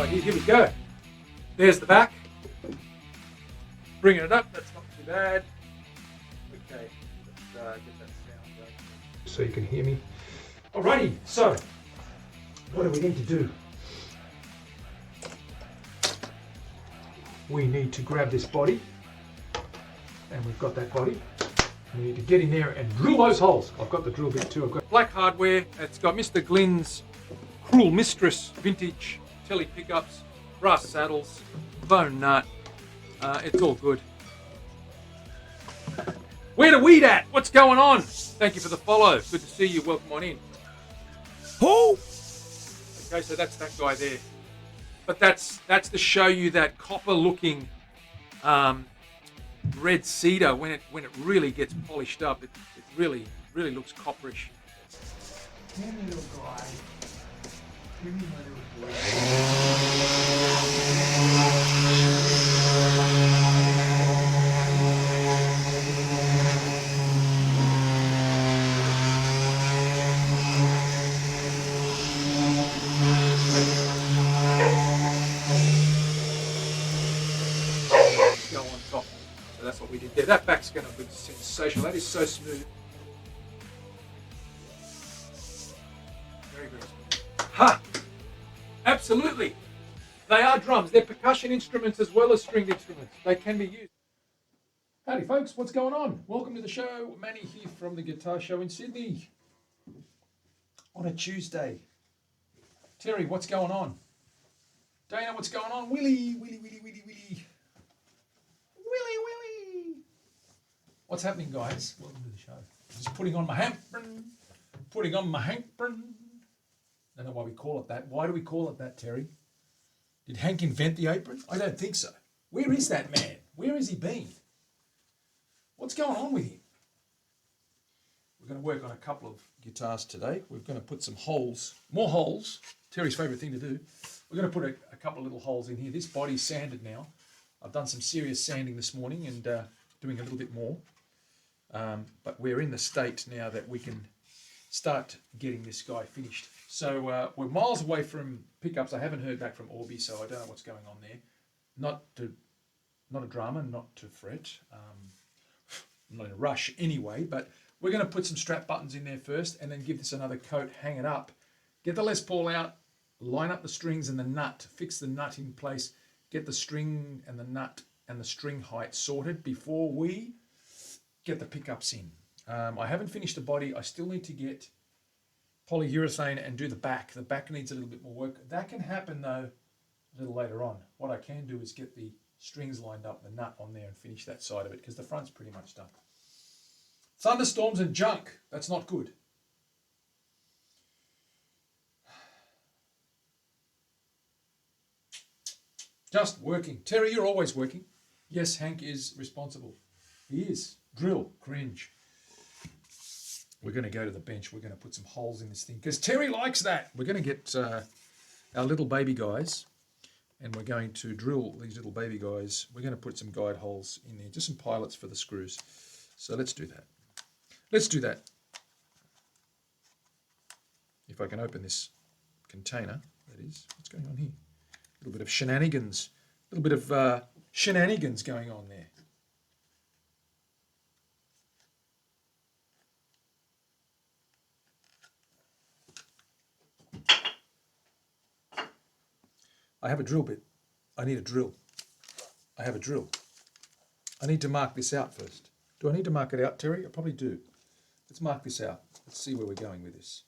right, here we go. There's the back. Bringing it up, that's not too bad. Okay, let's get that sound going so you can hear me. Alrighty, so what do we need to do? We need to grab this body, and we've got that body. We need to get in there and drill those holes. I've got the drill bit too. I've got black hardware. It's got Mr. Glynn's Cruel Mistress vintage telly pickups, brass saddles, bone nut. It's all good. Where the weed at? What's going on? Thank you for the follow. Good to see you. Welcome on in. Who? Okay, so that's that guy there. But that's to show you that copper-looking red cedar when it really gets polished up. It really looks copperish. Give me little guy. Give me my little boy. Go on top. So that's what we did there. That back's going to be sensational. That is so smooth. Very, very smooth. Ha! Absolutely. They are drums. They're percussion instruments as well as stringed instruments. They can be used. Howdy folks, what's going on? Welcome to the show. Manny here from the Guitar Show in Sydney on a Tuesday. Terry, what's going on? Dana, what's going on? Willie. What's happening, guys? Welcome to the show. Just putting on my apron. Don't know why we call it that. Why do we call it that, Terry? Did Hank invent the apron? I don't think so. Where is that man? Where has he been? What's going on with him? We're going to work on a couple of guitars today. We're going to put some holes, more holes. Terry's favourite thing to do. We're going to put a couple of little holes in here. This body's sanded now. I've done some serious sanding this morning and doing a little bit more. But we're in the state now that we can start getting this guy finished. So we're miles away from pickups. I haven't heard back from Orby, so I don't know what's going on there. Not a drama, not to fret. I'm not in a rush anyway, but we're going to put some strap buttons in there first and then give this another coat, hang it up, get the Les Paul out, line up the strings and the nut, fix the nut in place, get the string and the nut and the string height sorted before we get the pickups in. I haven't finished the body. I still need to get polyurethane and do the back. The back needs a little bit more work. That can happen though a little later on. What I can do is get the strings lined up, the nut on there and finish that side of it because the front's pretty much done. Thunderstorms and junk. That's not good. Just working. Terry, you're always working. Yes, Hank is responsible. He is. Drill. Cringe. We're going to go to the bench. We're going to put some holes in this thing because Terry likes that. We're going to get our little baby guys and we're going to drill these little baby guys. We're going to put some guide holes in there, just some pilots for the screws. So let's do that. Let's do that. If I can open this container, that is. What's going on here? A little bit of shenanigans. A little bit of shenanigans going on there. I have a drill bit. I need a drill. I have a drill. I need to mark this out first. Do I need to mark it out, Terry? I probably do. Let's mark this out. Let's see where we're going with this.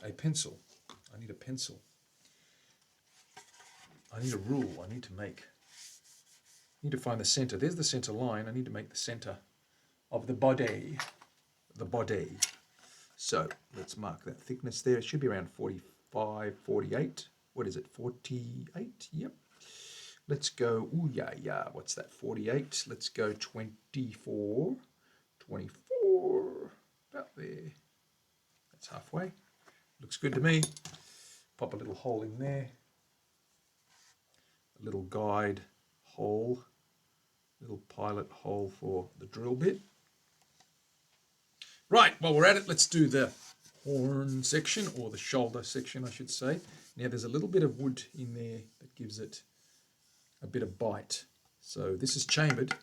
A pencil. I need a pencil. I need a rule. I need to find the center. There's the center line. I need to make the center of the body. The body. So let's mark that thickness there. It should be around 45, 48. What is it? 48? Yep. Let's go, ooh, yeah. What's that? 48. Let's go 24. 24. About there. That's halfway. Looks good to me. Pop a little hole in there. A little guide hole. Little pilot hole for the drill bit. Right, while we're at it, let's do the horn section, or the shoulder section, I should say. Now there's a little bit of wood in there that gives it a bit of bite. So this is chambered.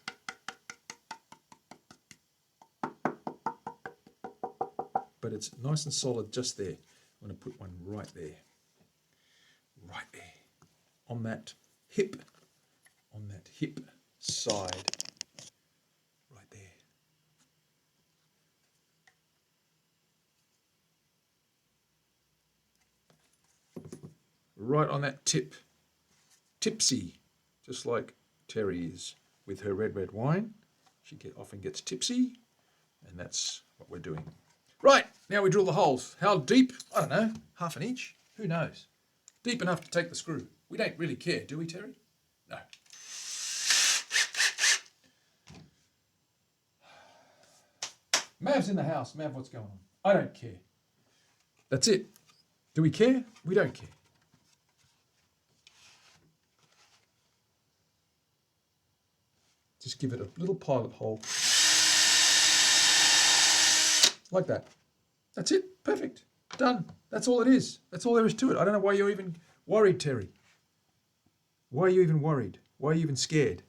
But it's nice and solid just there. I'm going to put one right there. Right there. On that hip side. Right there. Right on that tip. Tipsy. Just like Terry is with her red wine. She often gets tipsy. And that's what we're doing. Right, now we drill the holes. How deep? I don't know. Half an inch? Who knows? Deep enough to take the screw. We don't really care, do we, Terry? No. Mav's in the house. Mav, what's going on? I don't care. That's it. Do we care? We don't care. Just give it a little pilot hole. Like that. That's it. Perfect. Done. That's all it is. That's all there is to it. I don't know why you're even worried, Terry. Why are you even worried? Why are you even scared?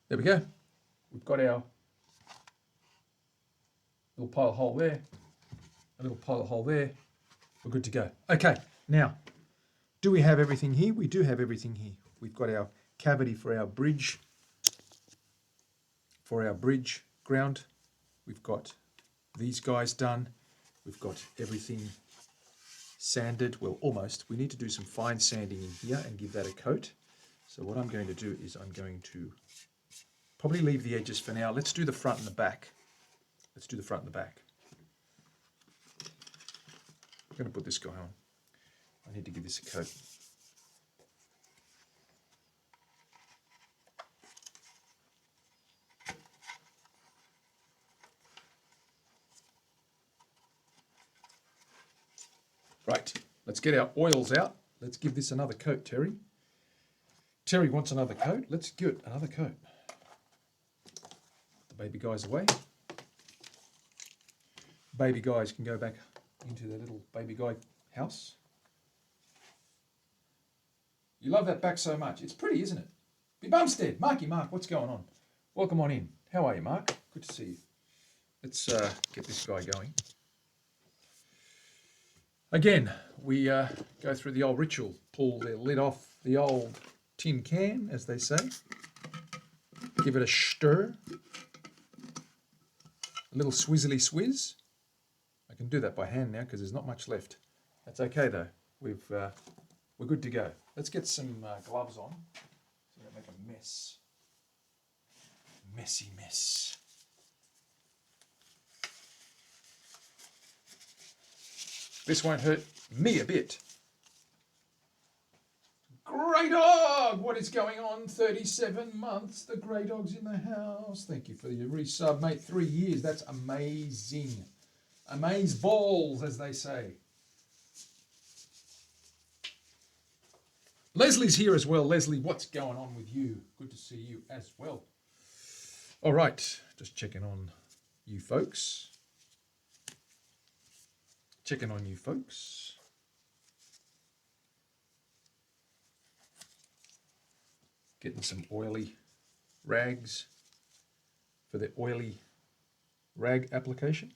There we go. We've got our little pilot hole there. A little pilot hole there. We're good to go. Okay. Now, do we have everything here? We do have everything here. We've got our cavity for our bridge. For our bridge ground. We've got these guys done. We've got everything sanded. Well, almost. We need to do some fine sanding in here and give that a coat. So what I'm going to do is I'm going to probably leave the edges for now. Let's do the front and the back. Let's do the front and the back. I'm going to put this guy on. I need to give this a coat. Right, let's get our oils out. Let's give this another coat, Terry. Terry wants another coat. Let's give it another coat. Put the baby guys away. Baby guys can go back into their little baby guy house. You love that back so much. It's pretty, isn't it? Be Bumstead. Marky Mark, what's going on? Welcome on in. How are you, Mark? Good to see you. Let's get this guy going. Again, we go through the old ritual. Pull the lid off the old tin can, as they say. Give it a stir. A little swizzly swizz. I can do that by hand now because there's not much left. That's okay though. We're good to go. Let's get some gloves on so we don't make a mess. Messy mess. This won't hurt me a bit. Grey Dog! What is going on? 37 months. The Grey Dog's in the house. Thank you for your resub, mate. 3 years. That's amazing. Amaze balls, as they say. Leslie's here as well. Leslie, what's going on with you? Good to see you as well. All right. Just checking on you folks. Checking on you folks. Getting some oily rags for the oily rag application.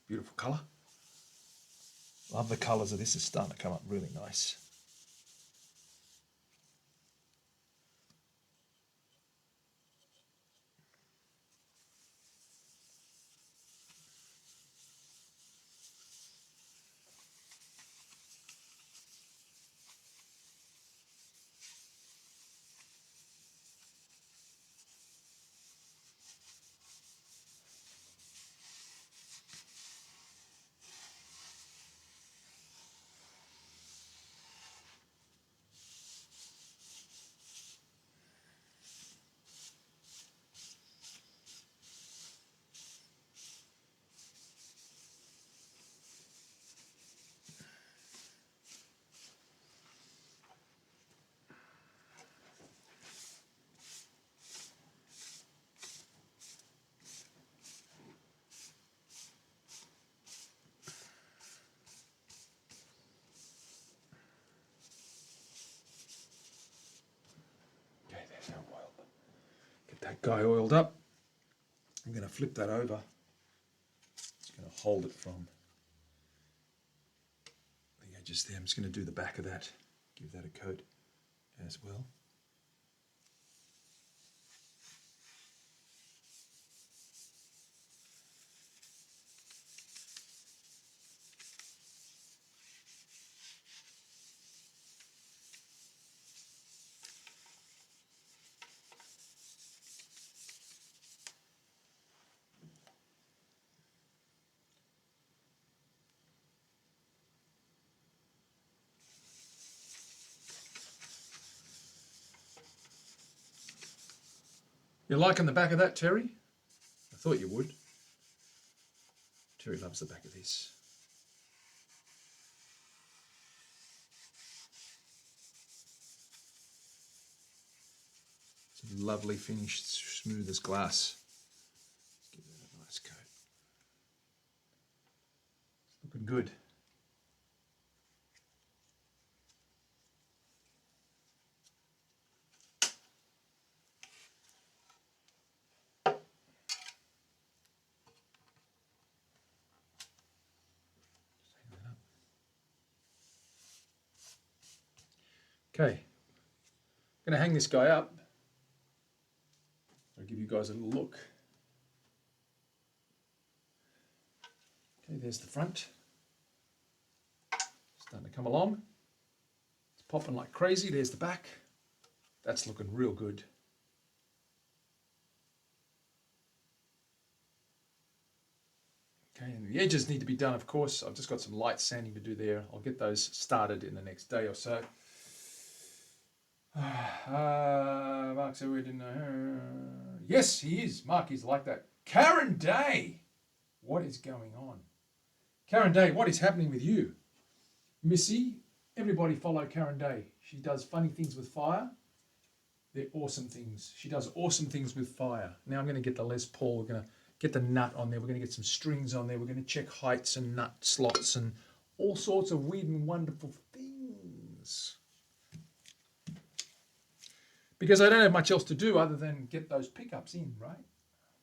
Beautiful colour. Love the colours of this. It's starting to come up really nice. that guy oiled up. I'm going to flip that over. Just going to hold it from the edges there. I'm just going to do the back of that. Give that a coat as well. You liking the back of that, Terry? I thought you would. Terry loves the back of this. It's a lovely finish, smooth as glass. Let's give that a nice coat. It's looking good. Okay, I'm going to hang this guy up. I'll give you guys a little look. Okay, there's the front. Starting to come along. It's popping like crazy. There's the back. That's looking real good. Okay, and the edges need to be done, of course. I've just got some light sanding to do there. I'll get those started in the next day or so. Mark said we didn't know. Yes, he is. Mark is like that. Karen Day. What is going on? Karen Day, what is happening with you? Missy, everybody follow Karen Day. She does funny things with fire. They're awesome things. She does awesome things with fire. Now I'm going to get the Les Paul. We're going to get the nut on there. We're going to get some strings on there. We're going to check heights and nut slots and all sorts of weird and wonderful things. Because I don't have much else to do other than get those pickups in, right?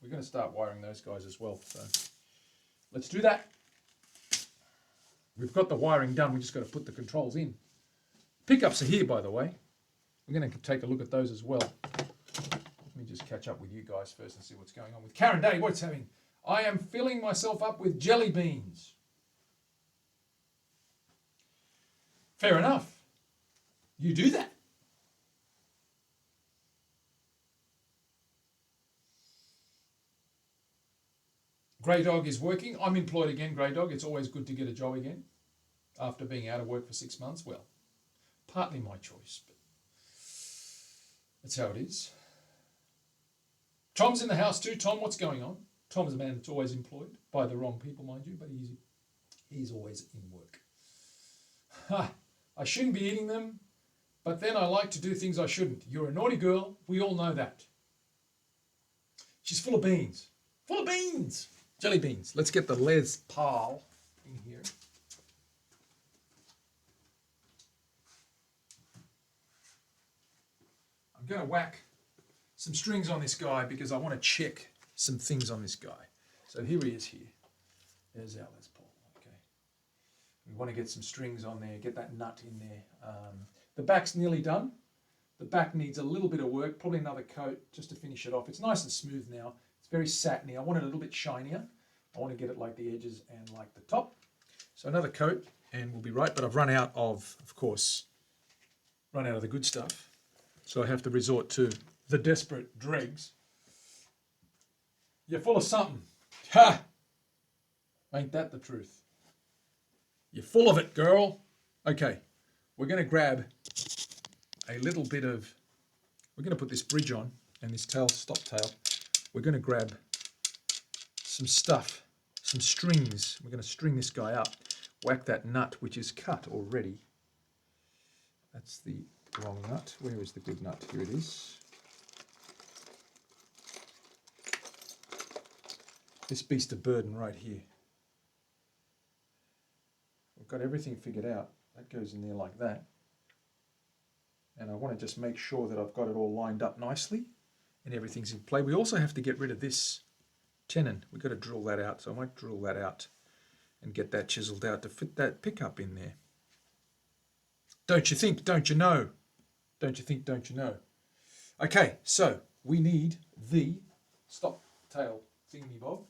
We're going to start wiring those guys as well. So let's do that. We've got the wiring done. We just got to put the controls in. Pickups are here, by the way. We're going to take a look at those as well. Let me just catch up with you guys first and see what's going on with Karen Day. What's happening? I am filling myself up with jelly beans. Fair enough. You do that. Grey Dog is working. I'm employed again, Grey Dog. It's always good to get a job again after being out of work for 6 months. Well, partly my choice, but that's how it is. Tom's in the house too. Tom, what's going on? Tom's a man that's always employed by the wrong people, mind you, but he's always in work. I shouldn't be eating them, but then I like to do things I shouldn't. You're a naughty girl. We all know that. She's full of beans. Full of beans. Jelly beans. Let's get the Les Paul in here. I'm going to whack some strings on this guy because I want to check some things on this guy. So here he is here. There's our Les Paul. Okay. We want to get some strings on there, get that nut in there. The back's nearly done. The back needs a little bit of work, probably another coat just to finish it off. It's nice and smooth now. It's very satiny. I want it a little bit shinier. I want to get it like the edges and like the top. So another coat and we'll be right. But I've run out of course, run out of the good stuff. So I have to resort to the desperate dregs. You're full of something. Ha! Ain't that the truth? You're full of it, girl. Okay, we're going to grab a little bit of, we're going to put this bridge on and this tail, stop tail. We're going to grab some stuff, some strings. We're going to string this guy up, whack that nut, which is cut already. That's the wrong nut. Where is the good nut? Here it is. This beast of burden right here. We've got everything figured out. That goes in there like that. And I want to just make sure that I've got it all lined up nicely. and everything's in play. We also have to get rid of this tenon. We've got to drill that out, so I might drill that out and get that chiseled out to fit that pickup in there. Don't you think? Don't you know? Don't you think? Don't you know? Okay, so we need the stop tail thingy-bob.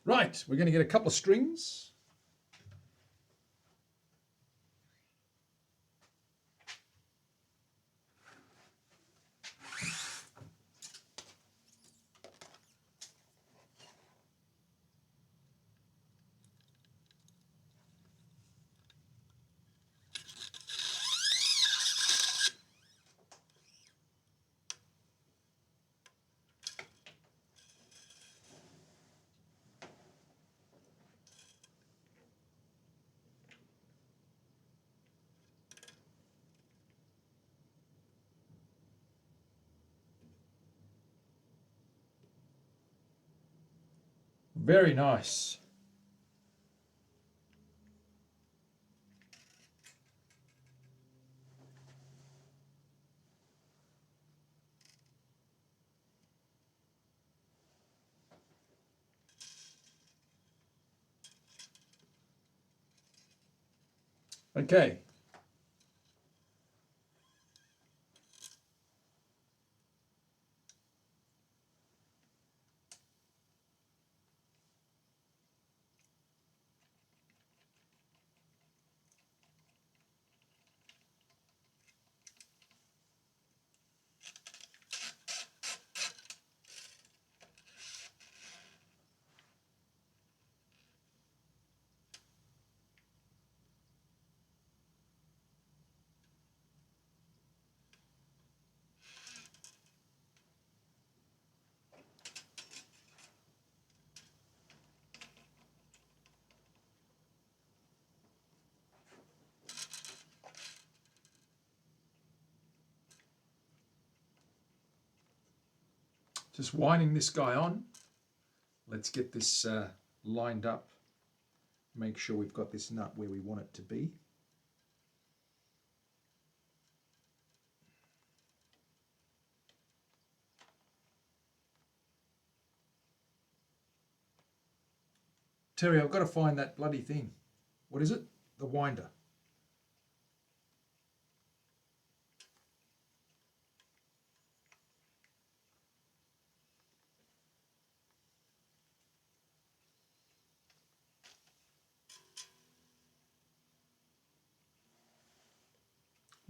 Right, we're going to get a couple of strings. Very nice. Okay. Just winding this guy on. Let's get this lined up. Make sure we've got this nut where we want it to be. Terry, I've got to find that bloody thing. What is it? The winder.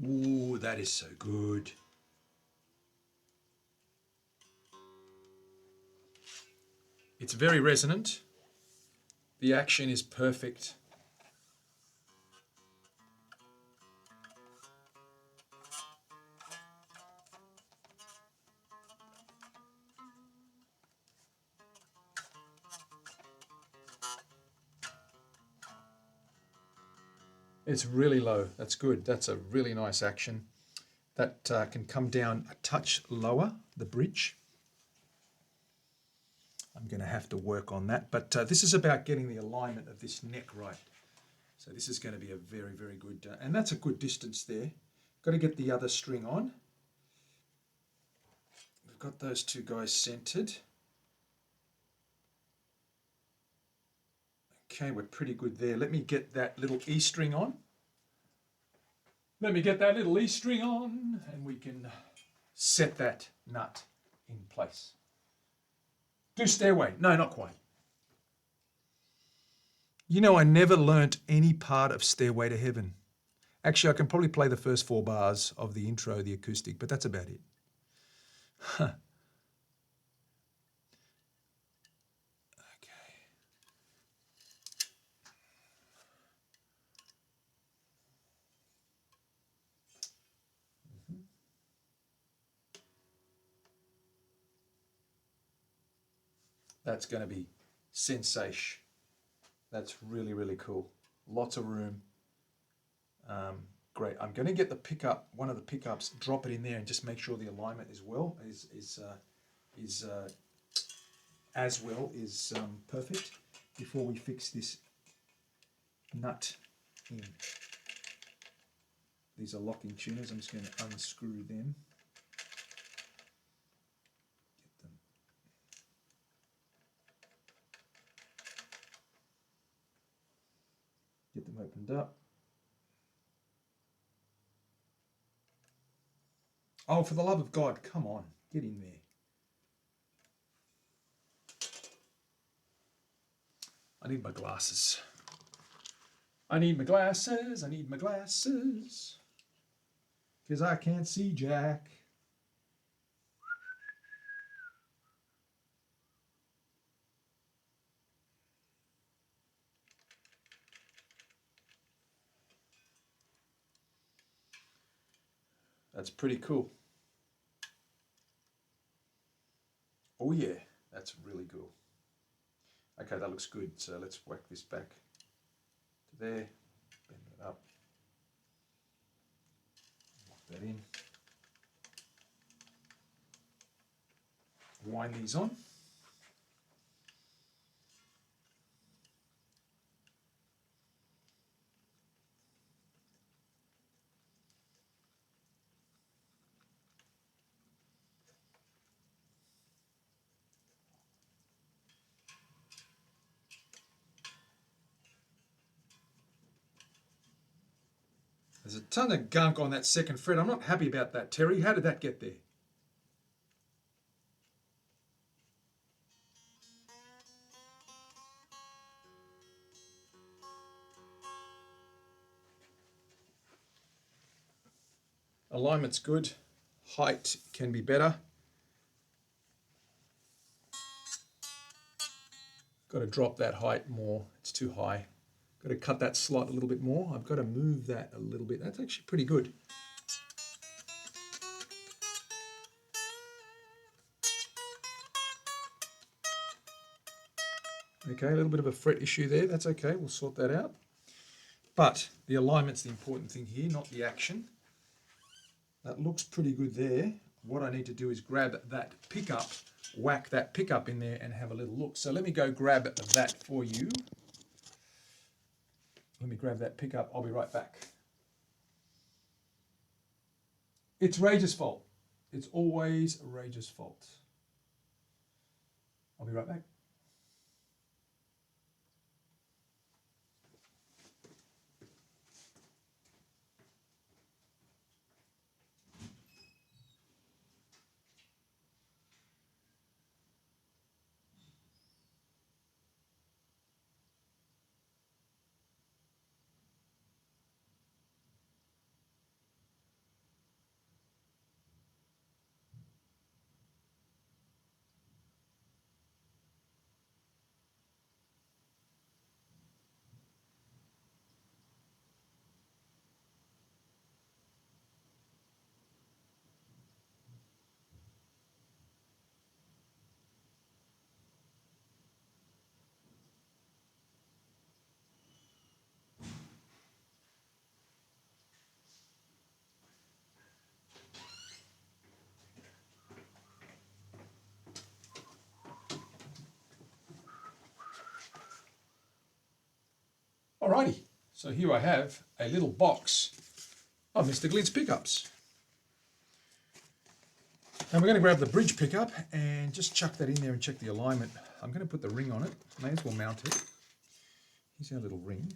Ooh, that is so good. It's very resonant. The action is perfect. It's really low. That's good. That's a really nice action. That can come down a touch lower, the bridge. I'm going to have to work on that. But this is about getting the alignment of this neck right. So this is going to be a very, very good, and that's a good distance there. Got to get the other string on. We've got those two guys centered. Okay, we're pretty good there. Let me get that little E string on. Let me get that little E string on, and we can set that nut in place. Do Stairway. No, not quite. You know, I never learnt any part of Stairway to Heaven. Actually, I can probably play the first 4 bars of the intro, the acoustic, but that's about it. Huh. Okay. That's going to be sensation. That's really, really cool. Lots of room. Great. I'm going to get the pickup, one of the pickups, drop it in there and just make sure the alignment is perfect before we fix this nut in. These are locking tuners. I'm just going to unscrew them. Get them opened up. Oh, for the love of God, come on, get in there. I need my glasses. I need my glasses. I need my glasses. Because I can't see Jack. That's pretty cool. Oh yeah, that's really cool. Okay, that looks good. So let's whack this back to there. Bend it up. Lock that in. Wind these on. There's a ton of gunk on that second fret. I'm not happy about that, Terry. How did that get there? Alignment's good. Height can be better. Got to drop that height more. It's too high. Got to cut that slot a little bit more. I've got to move that a little bit. That's actually pretty good. Okay, a little bit of a fret issue there. That's okay. We'll sort that out. But the alignment's the important thing here, not the action. That looks pretty good there. What I need to do is grab that pickup, whack that pickup in there and have a little look. So let me go grab that for you. Let me grab that pickup. I'll be right back. It's Rage's fault. It's always Rage's fault. I'll be right back. Alrighty, so here I have a little box of Mr. Glint's pickups. And we're going to grab the bridge pickup and just chuck that in there and check the alignment. I'm going to put the ring on it. May as well mount it. Here's our little ring.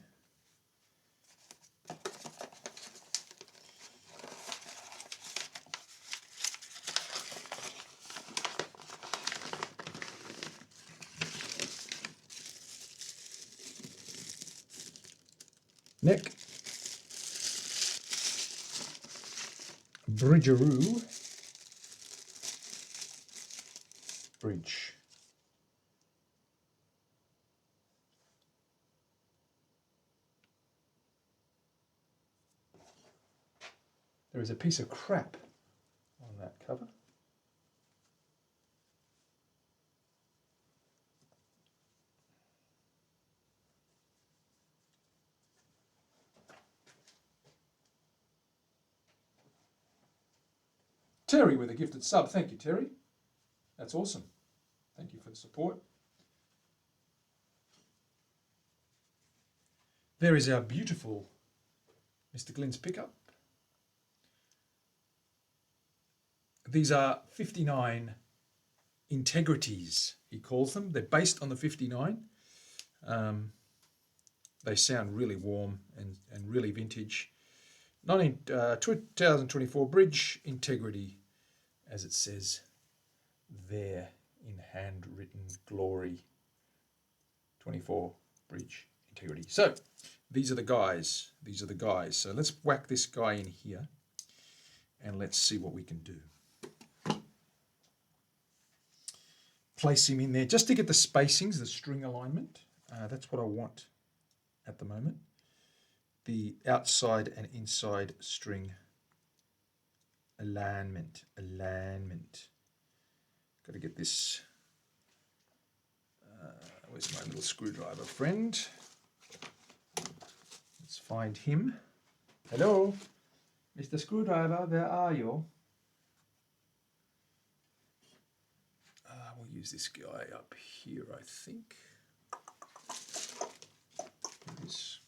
Neck. Bridgeroo. Bridge. There is a piece of crap on that cover. Terry with a gifted sub. Thank you, Terry. That's awesome. Thank you for the support. There is our beautiful Mr. Glint's pickup. These are 59 integrities, he calls them. They're based on the 59. They sound really warm and really vintage. 2024 bridge integrity, as it says there in handwritten glory. 24 bridge integrity. So these are the guys. These are the guys. So let's whack this guy in here and let's see what we can do. Place him in there just to get the spacings, the string alignment. That's what I want at the moment. The outside and inside string alignment. Got to get this. Where's my little screwdriver friend? Let's find him. Hello, Mr. Screwdriver, where are you? We'll use this guy up here, I think. Here it is.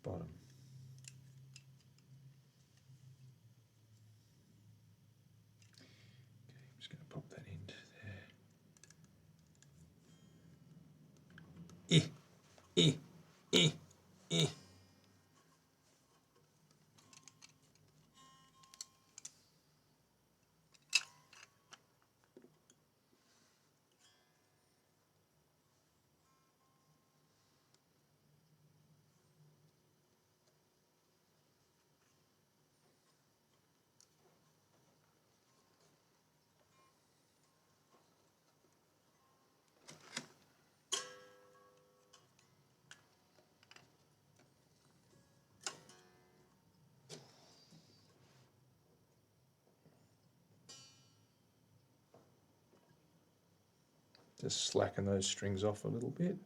Bottom. Okay, I'm just going to pop that into there. Just slacken those strings off a little bit.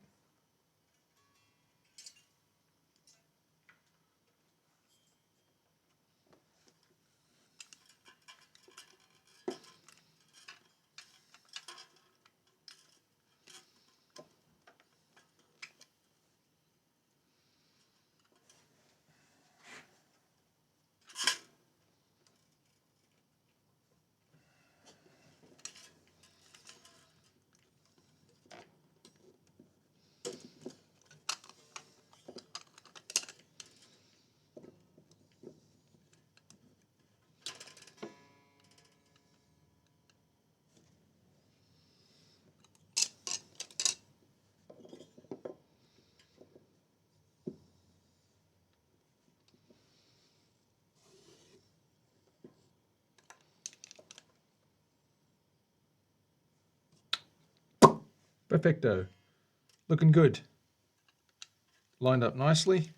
Perfecto. Looking good. Lined up nicely.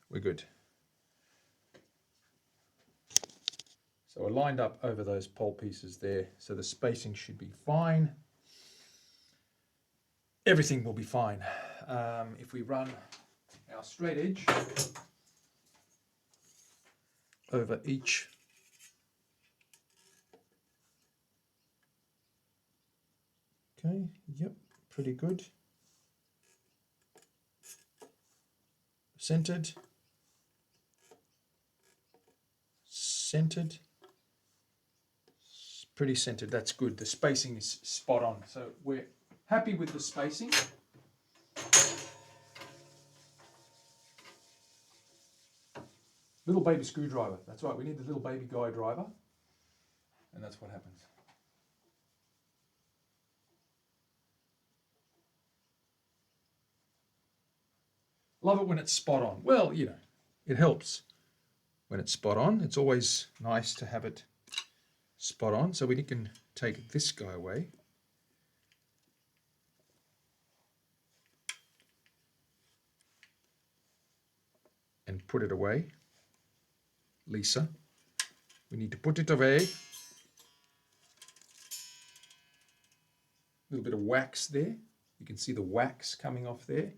We're good. So we're lined up over those pole pieces there, so the spacing should be fine. Everything will be fine. If we run our straight edge over each okay, yep, pretty good. Centered, centered, pretty centered, that's good. The spacing is spot on, so we're happy with the spacing. Little baby screwdriver, that's right, we need the little baby guy driver, and that's what happens. Love it when it's spot on. Well, you know, it helps when it's spot on. It's always nice to have it spot on. So we can take this guy away. And put it away. Lisa, we need to put it away. A little bit of wax there. You can see the wax coming off there.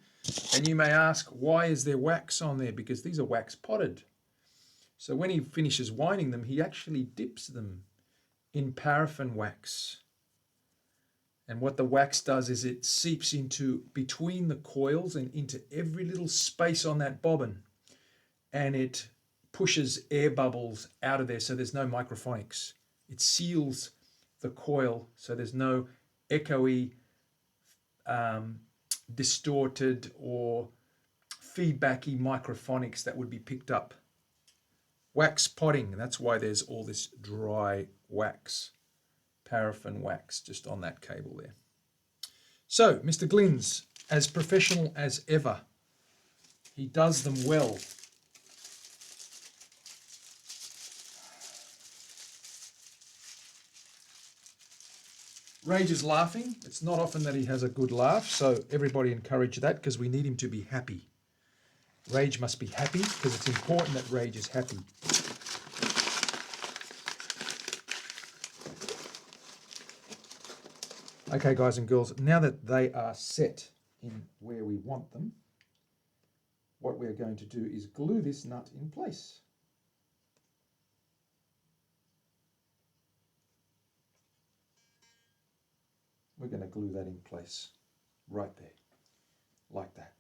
And you may ask, why is there wax on there? Because these are wax potted. So when he finishes winding them, he actually dips them in paraffin wax. And what the wax does is it seeps into between the coils and into every little space on that bobbin. And it pushes air bubbles out of there so there's no microphonics. It seals the coil so there's no echoey, distorted or feedbacky microphonics that would be picked up. Wax potting, that's why there's all this dry wax, paraffin wax just on that cable there. So, Mr. Glyn's, as professional as ever, he does them well. Rage is laughing. It's not often that he has a good laugh, so everybody encourage that because we need him to be happy. Rage must be happy because it's important that Rage is happy. Okay, guys and girls, now that they are set in where we want them, what we're going to do is glue this nut in place. We're going to glue that in place right there, like that.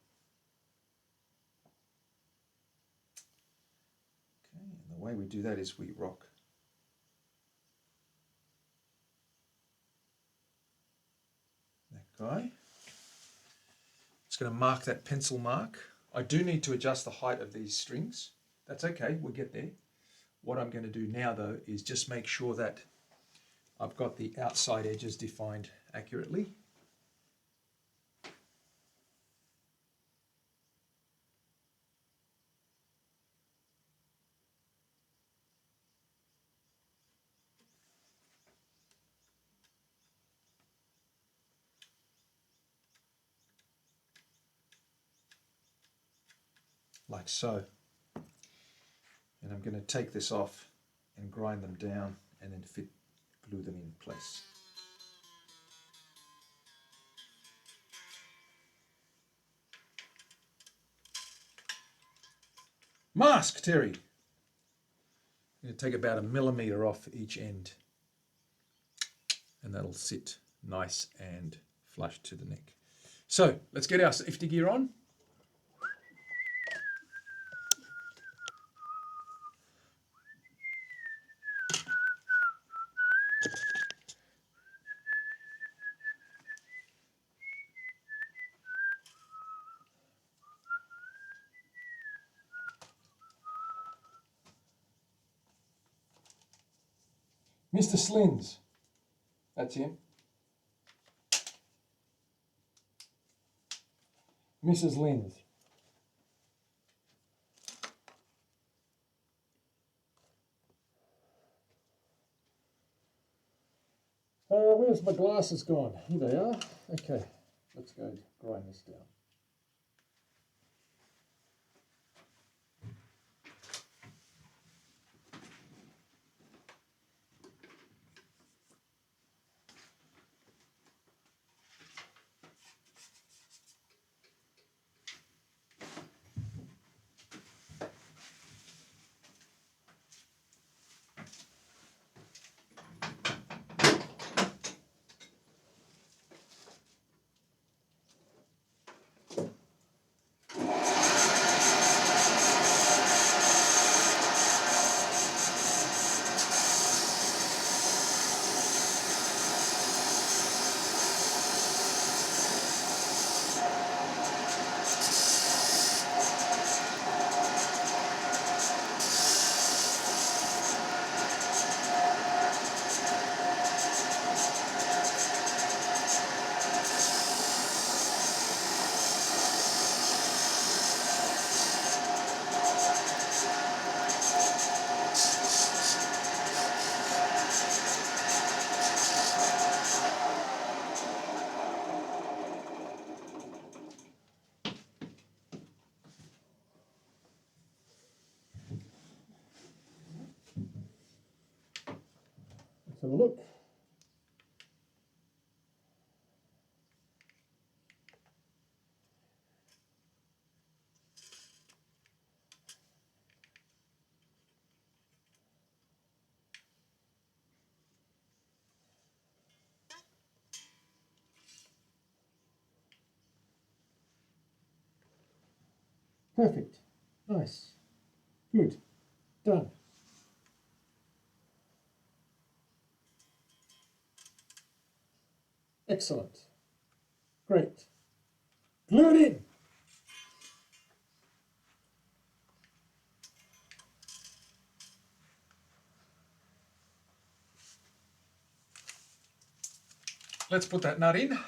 Okay, and the way we do that is we rock that guy. It's going to mark that pencil mark. I do need to adjust the height of these strings. That's okay, we'll get there. What I'm going to do now though is just make sure that I've got the outside edges defined accurately. Like so. And I'm going to take this off and grind them down and then glue them in place. Mask, Terry. I'm going to take about 1 millimeter off each end. And that'll sit nice and flush to the neck. So let's get our safety gear on. Mr. Slins, that's him. Mrs. Lins. Where's my glasses gone? Here they are. Okay, let's go grind this down. have a look. Perfect. Nice. Good. Done. Excellent. Great. Glue it in. Let's put that nut in.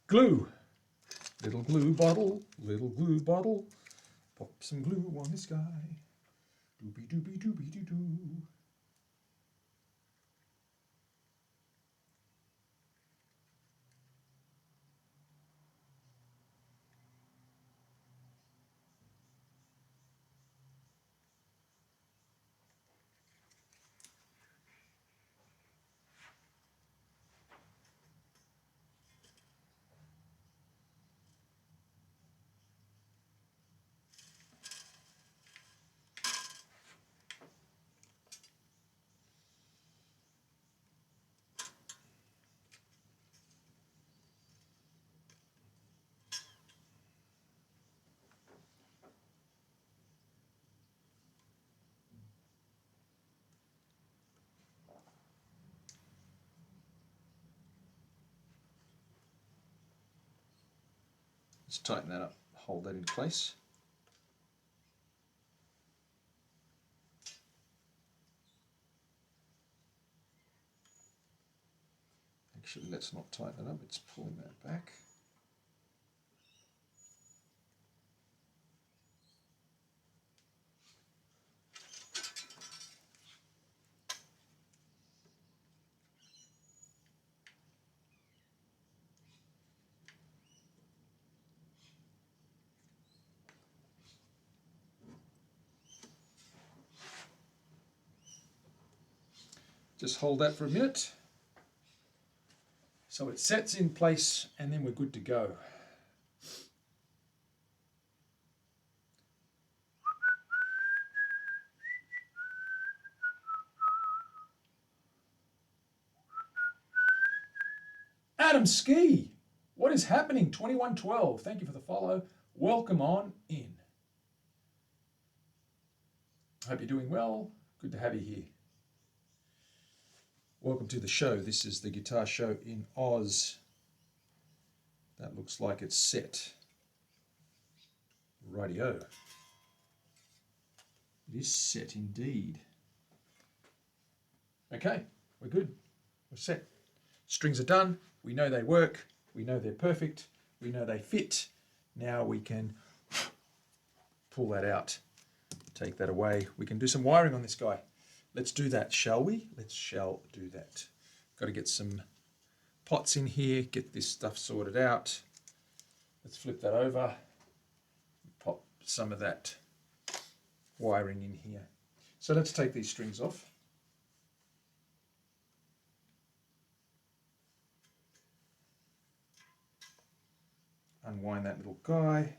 Glue. Little glue bottle, little glue bottle. Pop some glue on this guy. Doobie doobie doobie doo doo. Let's tighten that up, hold that in place. Actually, let's not tighten it up, it's pulling that back. Just hold that for a minute. So it sets in place and then we're good to go. Adam Ski, what is happening? 2112, thank you for the follow. Welcome on in. Hope you're doing well. Good to have you here. Welcome to the show. This is the Guitar Show in Oz. That looks like it's set. Rightio. It is set indeed. Okay, we're good. We're set. Strings are done. We know they work. We know they're perfect. We know they fit. Now we can pull that out. Take that away. We can do some wiring on this guy. Let's do that, shall we? Shall do that. Got to get some pots in here, get this stuff sorted out. Let's flip that over. Pop some of that wiring in here. So let's take these strings off. Unwind that little guy.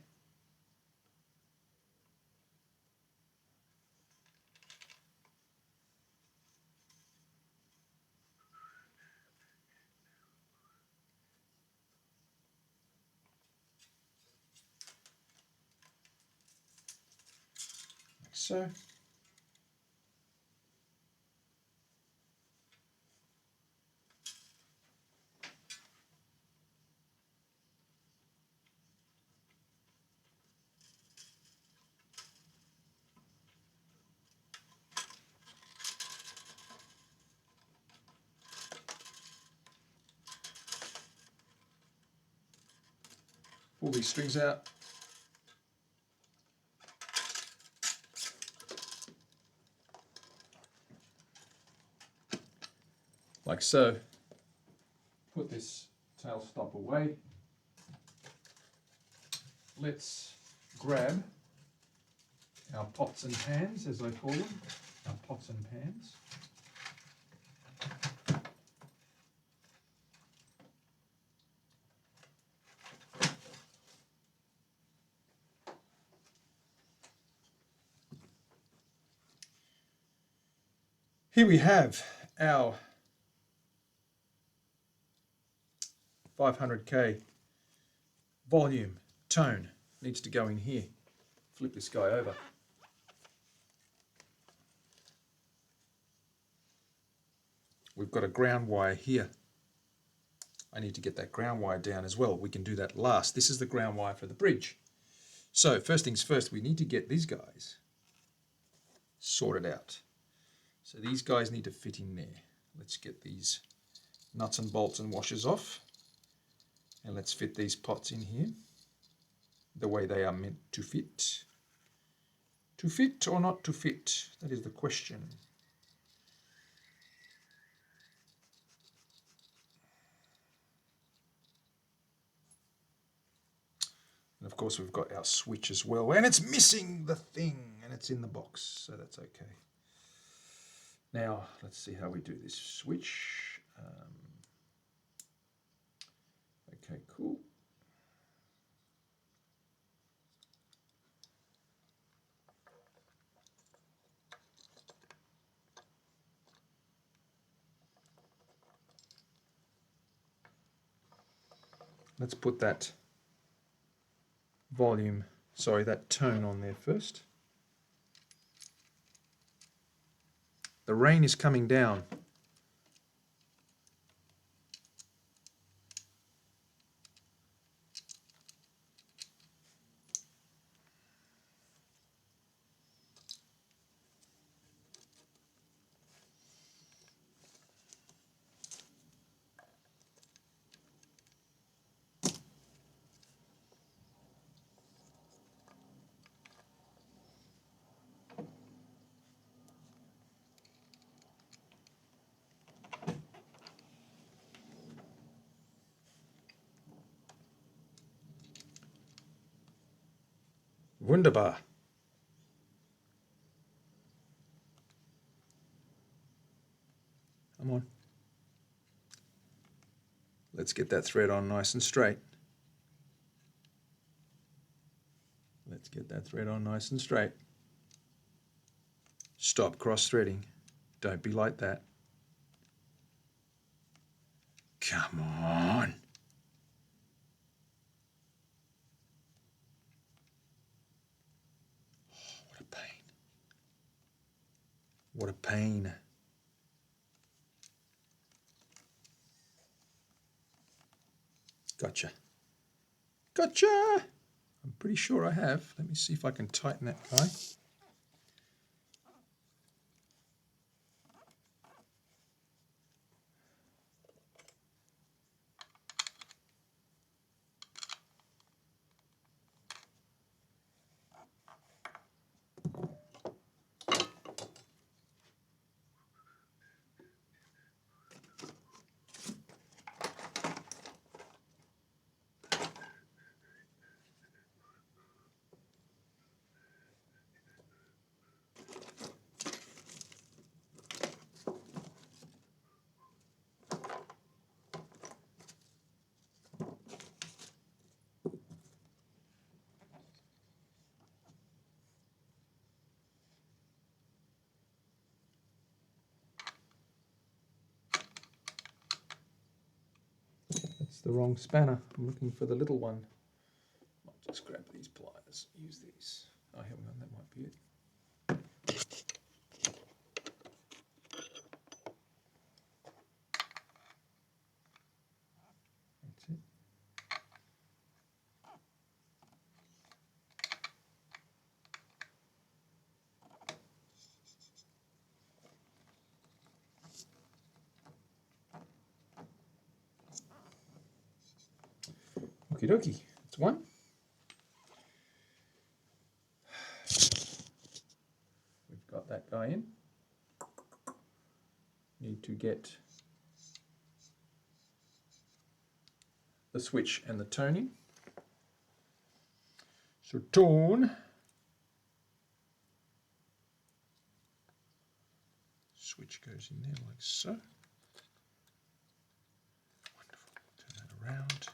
Like so. Pull these strings out. like so. Put this tail stop away. Let's grab our pots and pans, as I call them, our pots and pans. Here we have our 500k volume tone. Needs to go in here. Flip this guy over. We've got a ground wire here. I need to get that ground wire down as well. We can do that last. This is the ground wire for the bridge. So first things first, we need to get these guys sorted out. So these guys need to fit in there. Let's get these nuts and bolts and washers off. And let's fit these pots in here the way they are meant to fit. To fit or not to fit? That is the question. And of course we've got our switch as well. And it's missing the thing. And it's in the box. So that's okay. Now, let's see how we do this switch. Okay, cool. Let's put that that tone on there first. The rain is coming down. Wunderbar. Come on. Let's get that thread on nice and straight. Let's get that thread on nice and straight. Stop cross-threading. Don't be like that. Come on. Oh, what a pain. What a pain. Gotcha. Gotcha! I'm pretty sure I have. Let me see if I can tighten that guy. That's the wrong spanner. I'm looking for the little one. Might just grab these pliers. Use these. Oh, hang on, that might be it. That's it. Okie dokie. That's one. We've got that guy in. Need to get the switch and the toning. So tone. Switch goes in there like so. Wonderful. Turn that around.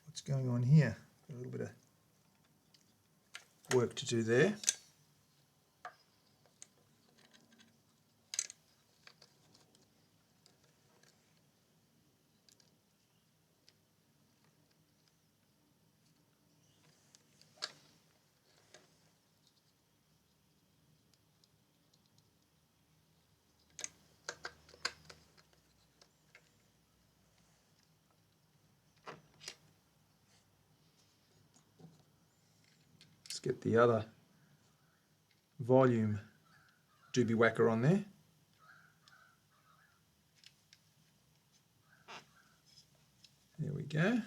What's going on here? Got a little bit of work to do there. Let's get the other volume doobie whacker on there. There we go.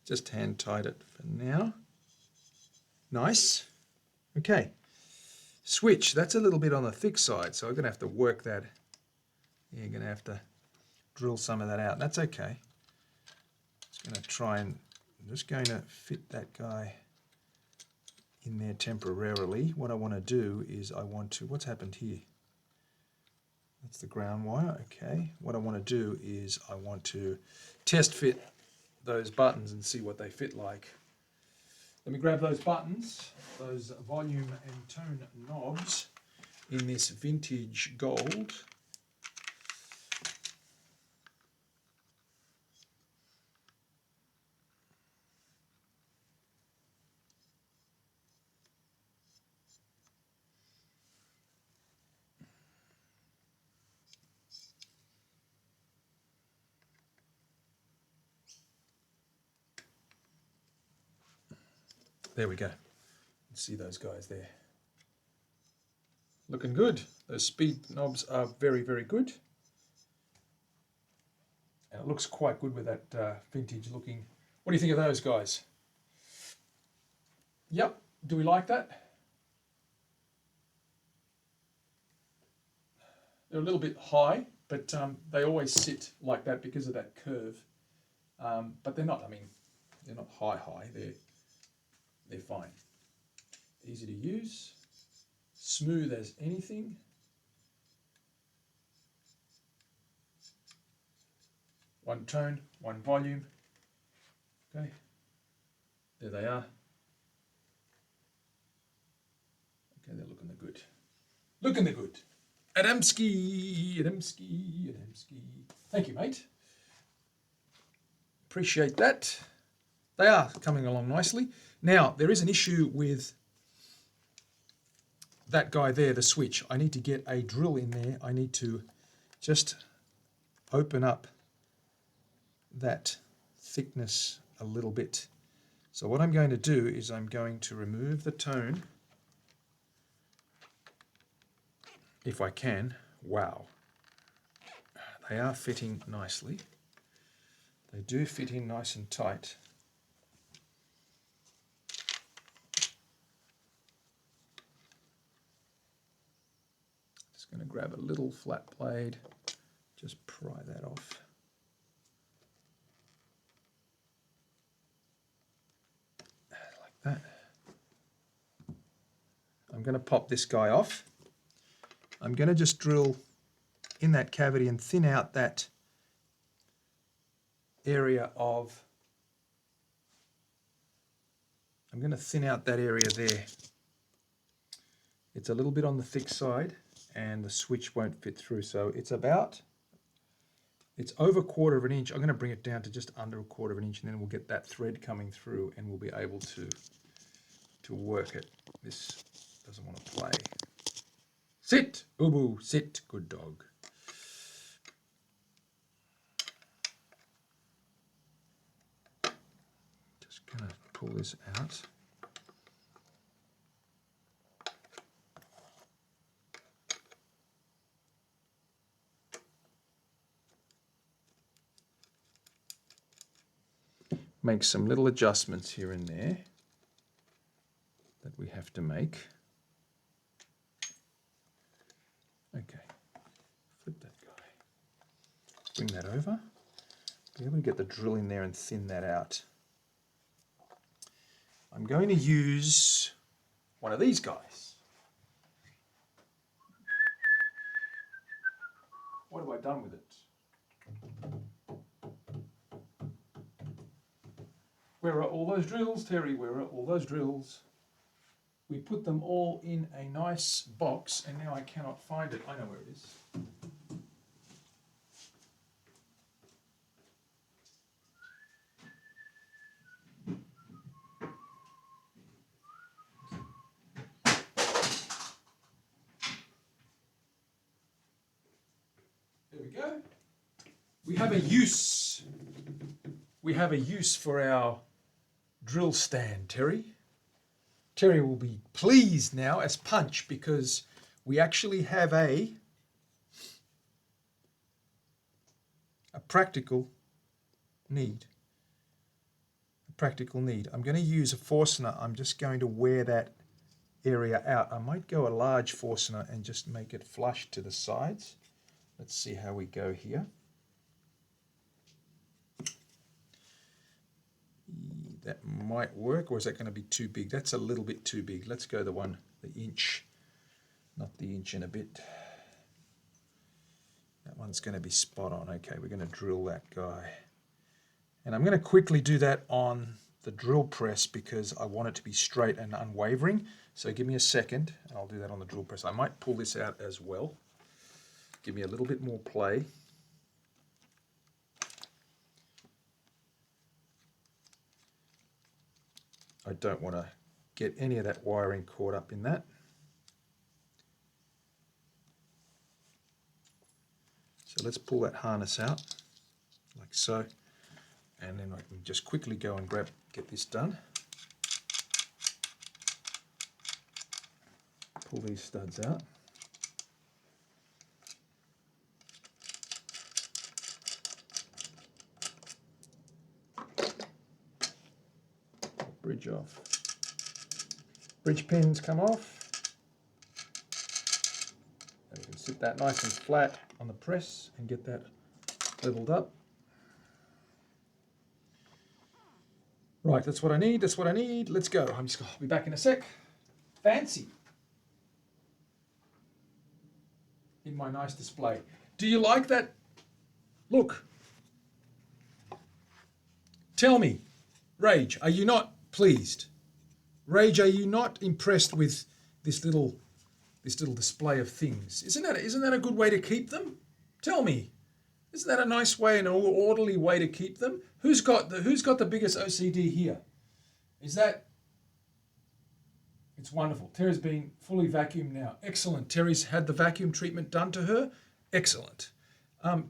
Just hand tied it for now. Nice. Okay. Switch, that's a little bit on the thick side, so I'm going to have to work that. You're going to have to drill some of that out. That's okay. Just going to try and, I'm just going to fit that guy in there temporarily. What I want to do is I want to, what's happened here? That's the ground wire, okay. What I want to do is I want to test fit those buttons and see what they fit like. Let me grab those buttons, those volume and tone knobs in this vintage gold. There we go. See those guys there. Looking good. Those speed knobs are very, very good. And it looks quite good with that vintage looking. What do you think of those guys? Yep. Do we like that? They're a little bit high, but they always sit like that because of that curve. But they're not, I mean, they're not high. They're fine. Easy to use. Smooth as anything. One tone, one volume. Okay. There they are. Okay, they're looking the good. Looking the good. Adamski. Thank you, mate. Appreciate that. They are coming along nicely. Now, there is an issue with that guy there, the switch. I need to get a drill in there. I need to just open up that thickness a little bit. So what I'm going to do is I'm going to remove the tone, if I can. Wow. They are fitting nicely. They do fit in nice and tight. Just going to grab a little flat blade, just pry that off. Like that. I'm going to pop this guy off. I'm going to just drill in that cavity and thin out that area of, I'm going to thin out that area there. It's a little bit on the thick side and the switch won't fit through, so it's over 1/4 of an inch. I'm going to bring it down to just under 1/4 of an inch, and then we'll get that thread coming through and we'll be able to work it. This doesn't want to play. Sit, Ubu, sit, good dog. Just going to pull this out. make some little adjustments here and there that we have to make. Okay, flip that guy. Bring that over. Be able to get the drill in there and thin that out. I'm going to use one of these guys. What have I done with it? Where are all those drills, Terry? Where are all those drills? We put them all in a nice box and now I cannot find it. I know where it is. There we go. We have a use. We have a use for our drill stand, Terry. Terry will be pleased now as punch because we actually have a practical need. A practical need. I'm going to use a Forstner. I'm just going to wear that area out. I might go a large Forstner and just make it flush to the sides. Let's see how we go here. That might work, or is that going to be too big? That's a little bit too big. Let's go the inch, not the inch and a bit. That one's going to be spot on. Okay, we're going to drill that guy. And I'm going to quickly do that on the drill press because I want it to be straight and unwavering. So give me a second and I'll do that on the drill press. I might pull this out as well. Give me a little bit more play. I don't want to get any of that wiring caught up in that. So let's pull that harness out like so. And then I can just quickly go and get this done. Pull these studs out. Bridge off. Bridge pins come off. And we can sit that nice and flat on the press and get that leveled up. Right, that's what I need, that's what I need. Let's go. I'll be back in a sec. Fancy. In my nice display. Do you like that? Look. Tell me, Rage, are you not pleased? Rage, are you not impressed with this little display of things? Isn't that a good way to keep them? Tell me. Isn't that a nice way and an orderly way to keep them? Who's got the biggest OCD here? It's wonderful. Terry's been fully vacuumed now. Excellent. Terry's had the vacuum treatment done to her. Excellent.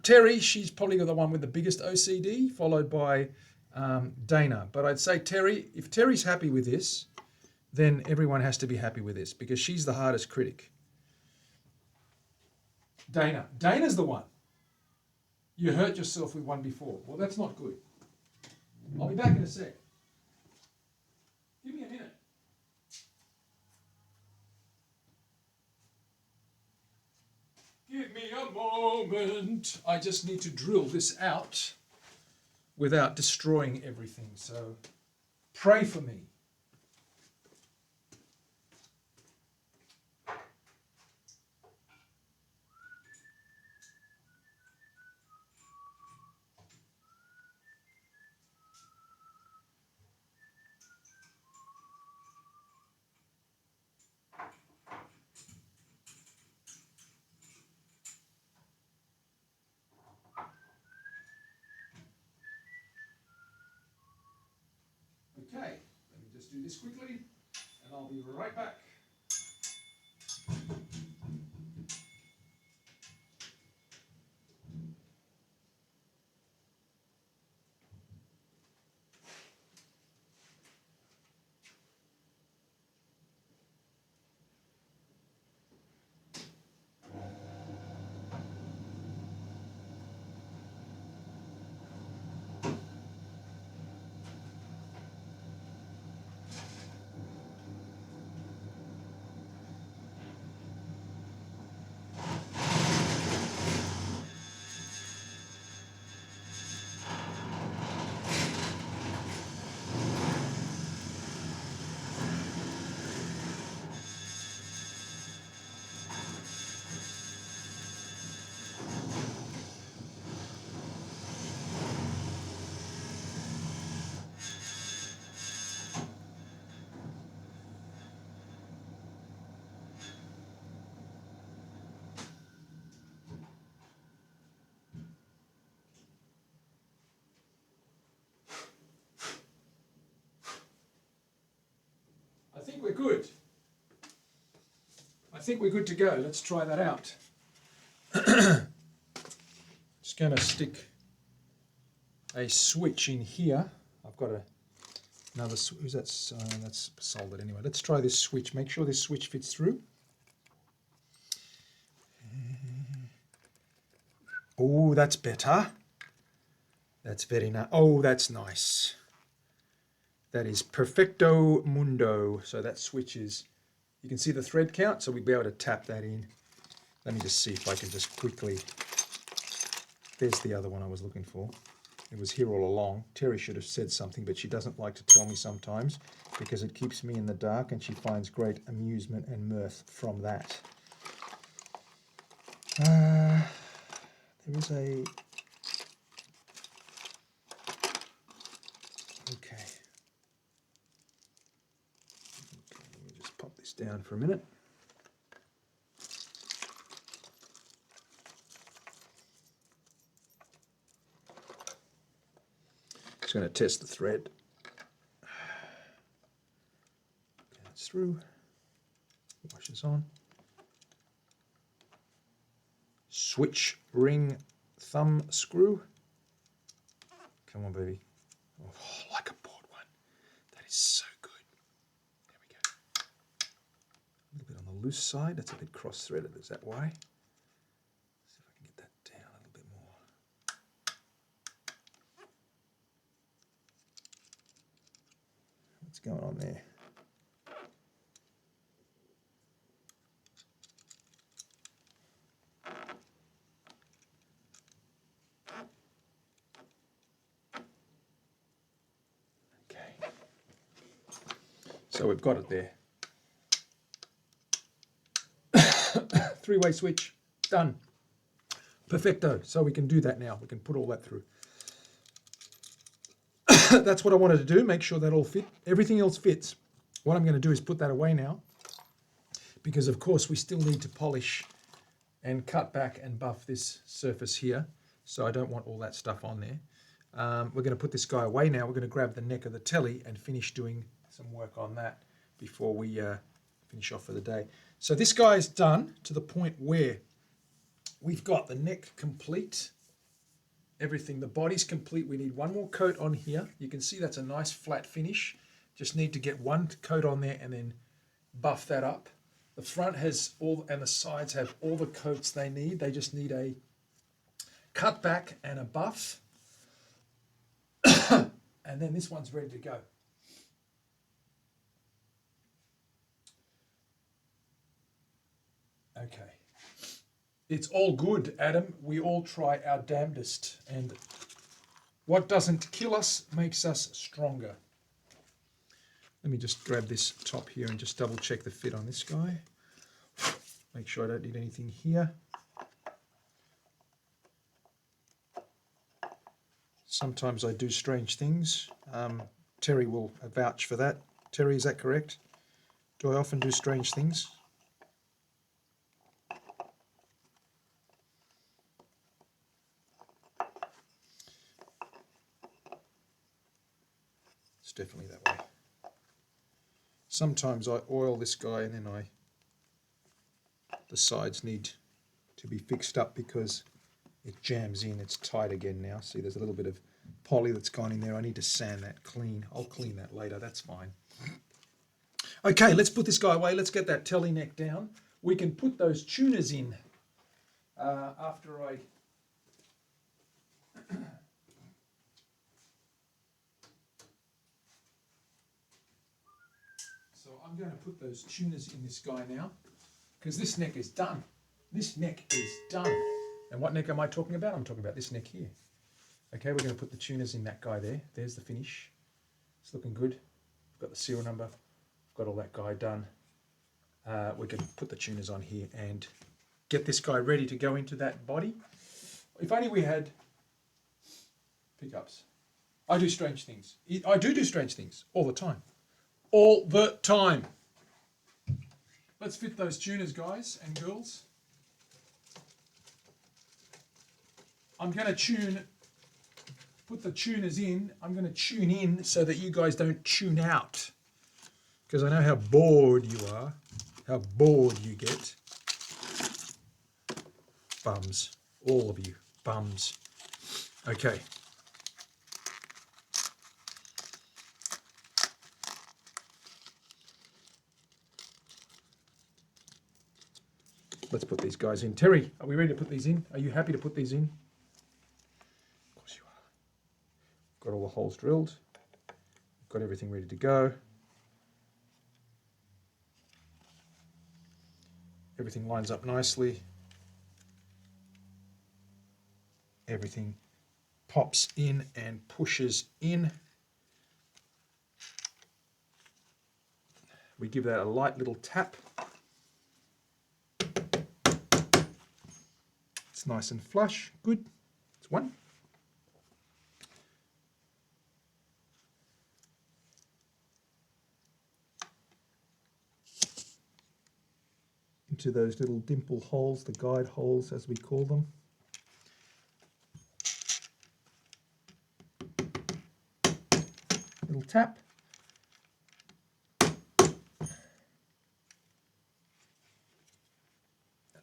Terry, she's probably the one with the biggest OCD, followed by Dana. But I'd say Terry, if Terry's happy with this, then everyone has to be happy with this because she's the hardest critic. Dana's the one. You hurt yourself with one before. Well, that's not good. I'll be back in a sec. Give me a minute. Give me a moment. I just need to drill this out without destroying everything. So pray for me. Okay, let me just do this quickly and I'll be right back. we're good. I think we're good to go. Let's try that out. Just going to stick a switch in here. I've got another switch. That's soldered anyway. Let's try this switch. Make sure this switch fits through. Oh, that's better. That's very nice. Oh, that's nice. That is perfecto mundo. So that switch is, you can see the thread count, so we'll be able to tap that in. Let me just see if I can just quickly, there's the other one I was looking for. It was here all along. Terry should have said something, but she doesn't like to tell me sometimes because it keeps me in the dark and she finds great amusement and mirth from that. There is a... Okay. Let me just pop this down for a minute. Just going to test the thread. Okay, it's through. Washes on. Switch ring thumb screw. Come on, baby. Oh, like a board one. That is so good. There we go. A little bit on the loose side. That's a bit cross-threaded. Is that why? See if I can get that down a little bit more. What's going on there? So we've got it there. Three-way switch, done. Perfecto. So we can do that now. We can put all that through. That's what I wanted to do, make sure that all fit. Everything else fits. What I'm going to do is put that away now because, of course, we still need to polish and cut back and buff this surface here. So I don't want all that stuff on there. We're going to put this guy away now. We're going to grab the neck of the telly and finish doing some work on that before we finish off for the day. So this guy is done to the point where we've got the neck complete, everything, the body's complete. We need one more coat on here. You can see that's a nice flat finish. Just need to get one coat on there and then buff that up. The front has all, and the sides have all the coats they need. They just need a cut back and a buff. And then this one's ready to go. Okay. It's all good, Adam. We all try our damnedest. And what doesn't kill us makes us stronger. Let me just grab this top here and just double check the fit on this guy. Make sure I don't need anything here. Sometimes I do strange things. Terry will vouch for that. Terry, is that correct? Do I often do strange things? It's definitely that way. Sometimes I oil this guy and then the sides need to be fixed up because it jams in. It's tight again now. See, there's a little bit of poly that's gone in there. I need to sand that clean. I'll clean that later. That's fine. Okay, let's put this guy away. Let's get that telly neck down. We can put those tuners in after I... So I'm going to put those tuners in this guy now because this neck is done. This neck is done. And what neck am I talking about? I'm talking about this neck here. Okay, we're going to put the tuners in that guy there. There's the finish. It's looking good. Got the serial number. Got all that guy done. We can put the tuners on here and get this guy ready to go into that body. If only we had pickups. I do strange things. I do strange things all the time. All the time. Let's fit those tuners, guys and girls. I'm going to put the tuners in. I'm going to tune in so that you guys don't tune out. because I know how bored you are, how bored you get. Bums. All of you. Bums. Okay. Let's put these guys in. Terry, are we ready to put these in? Are you happy to put these in? Of course you are. Got all the holes drilled. Got everything ready to go. Everything lines up nicely. Everything pops in and pushes in. We give that a light little tap. It's nice and flush. Good. It's one. Into those little dimple holes, the guide holes as we call them. Little tap. A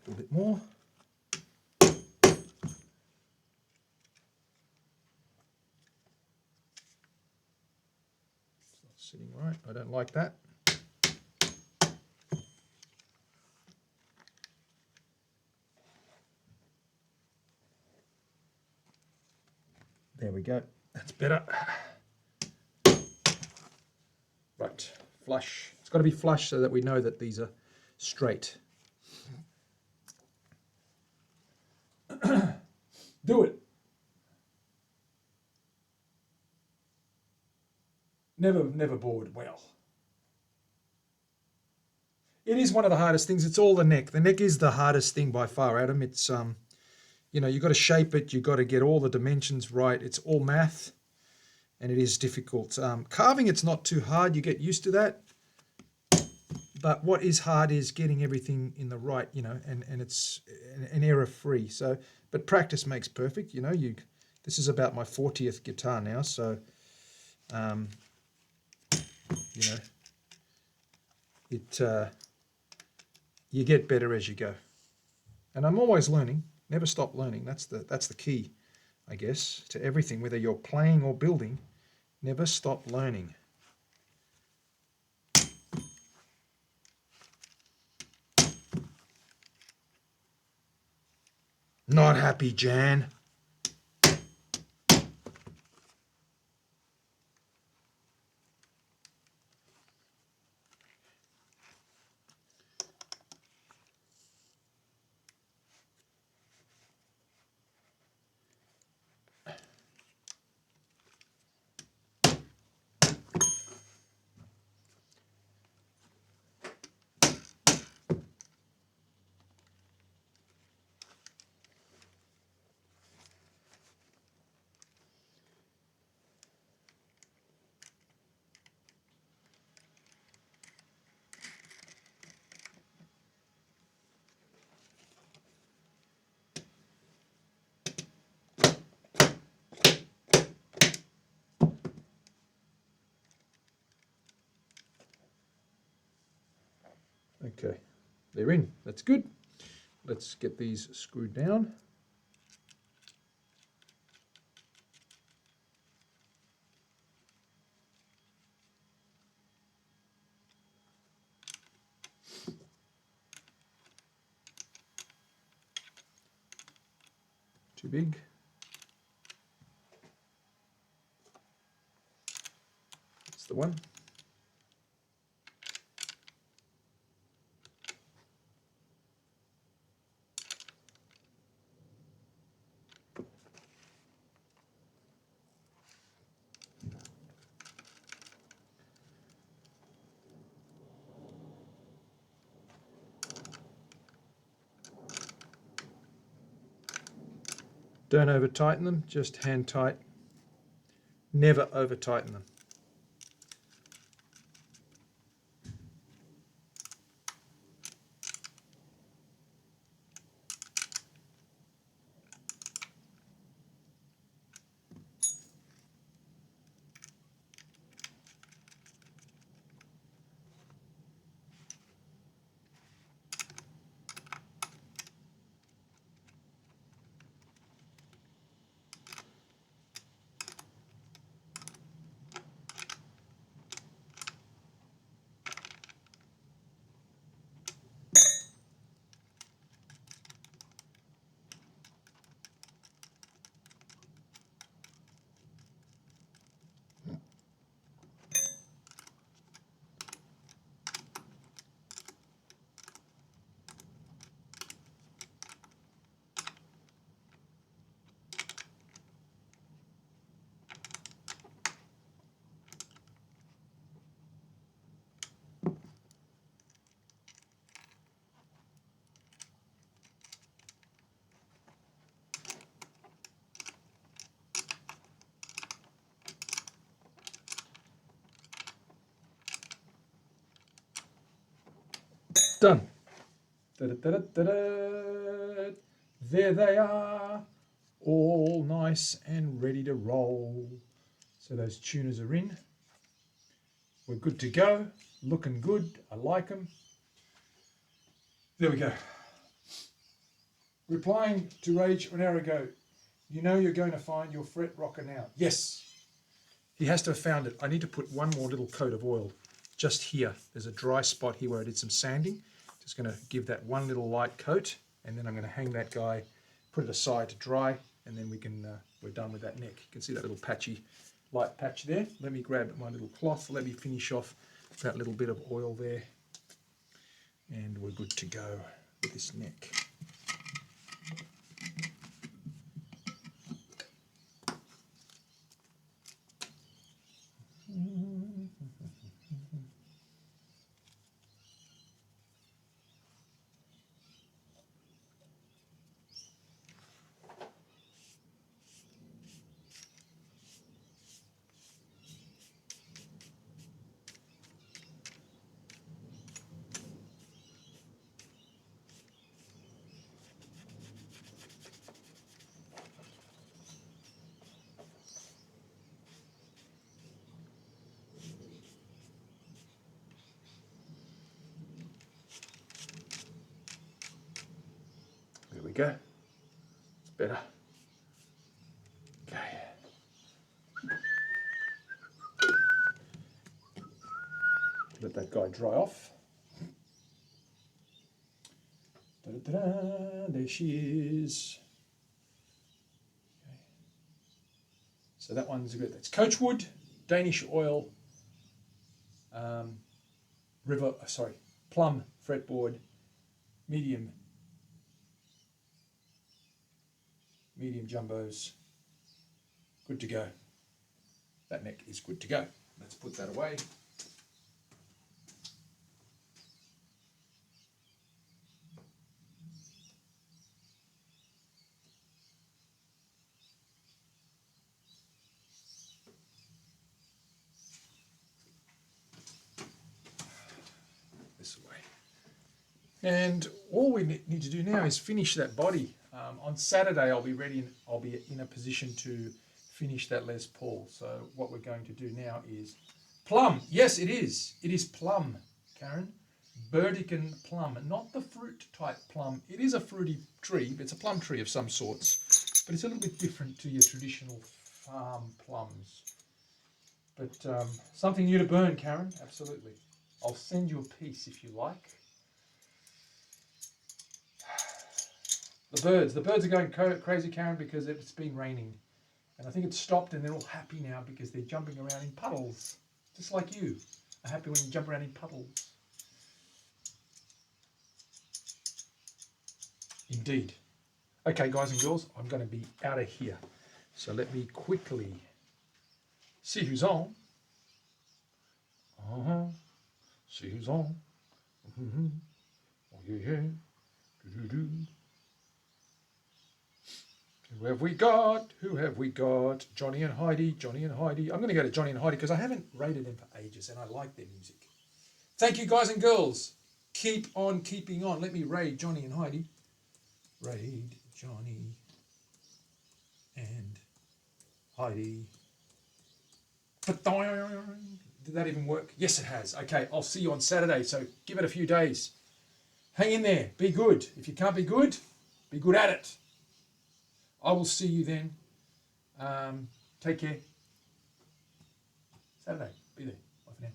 little bit more. It's not sitting right. I don't like that. There we go. That's better. Right, flush. It's got to be flush so that we know that these are straight. Do it. Never bored. Well, it is one of the hardest things. It's all the neck. The neck is the hardest thing by far, Adam. It's you know, you've got to shape it. You've got to get all the dimensions right. It's all math, and it is difficult. Carving, it's not too hard. You get used to that. But what is hard is getting everything in the right, you know, and it's an error-free. So, but practice makes perfect. You know, this is about my 40th guitar now, so you know, you get better as you go. And I'm always learning. Never stop learning. That's the key, I guess, to everything. Whether you're playing or building, never stop learning. Not happy, Jan. Okay, they're in. That's good. Let's get these screwed down. Too big. That's the one. Don't over tighten them, just hand tight. Never over tighten them. Done. Da-da-da-da-da-da. There they are, all nice and ready to roll. So those tuners are in. We're good to go. Looking good. I like them. There we go. Replying to Rage an hour ago. You know you're going to find your fret rocker now. Yes. He has to have found it. I need to put one more little coat of oil just here. There's a dry spot here where I did some sanding. Just going to give that one little light coat, and then I'm going to hang that guy, put it aside to dry, and then we're done with that neck. You can see that little patchy light patch there. Let me grab my little cloth. Let me finish off that little bit of oil there, and we're good to go with this neck. There we go. It's better. Okay. Let that guy dry off. Da-da-da-da, there she is. Okay. So that one's good. That's Coachwood, Danish oil, plum fretboard, medium jumbos. Good to go. That neck is good to go. Let's put that away. This way. And all we need to do now is finish that body. On Saturday, I'll be ready. I'll be in a position to finish that Les Paul. So what we're going to do now is plum. Yes, it is. It is plum, Karen. Burdekin plum, not the fruit type plum. It is a fruity tree. It's a plum tree of some sorts, but it's a little bit different to your traditional farm plums. But something new to burn, Karen. Absolutely. I'll send you a piece if you like. The birds are going crazy, Karen, because it's been raining. And I think it's stopped and they're all happy now because they're jumping around in puddles. Just like you are happy when you jump around in puddles. Indeed. Okay, guys and girls, I'm going to be out of here. So let me quickly see who's on. See who's on. Oh, yeah. Do-do-do. Who have we got? Who have we got? Johnny and Heidi. Johnny and Heidi. I'm going to go to Johnny and Heidi because I haven't rated them for ages and I like their music. Thank you, guys and girls. Keep on keeping on. Let me raid Johnny and Heidi. Raid Johnny and Heidi. Did that even work? Yes, it has. Okay, I'll see you on Saturday. So give it a few days. Hang in there. Be good. If you can't be good at it. I will see you then. Take care. Saturday. Be there. Bye for now.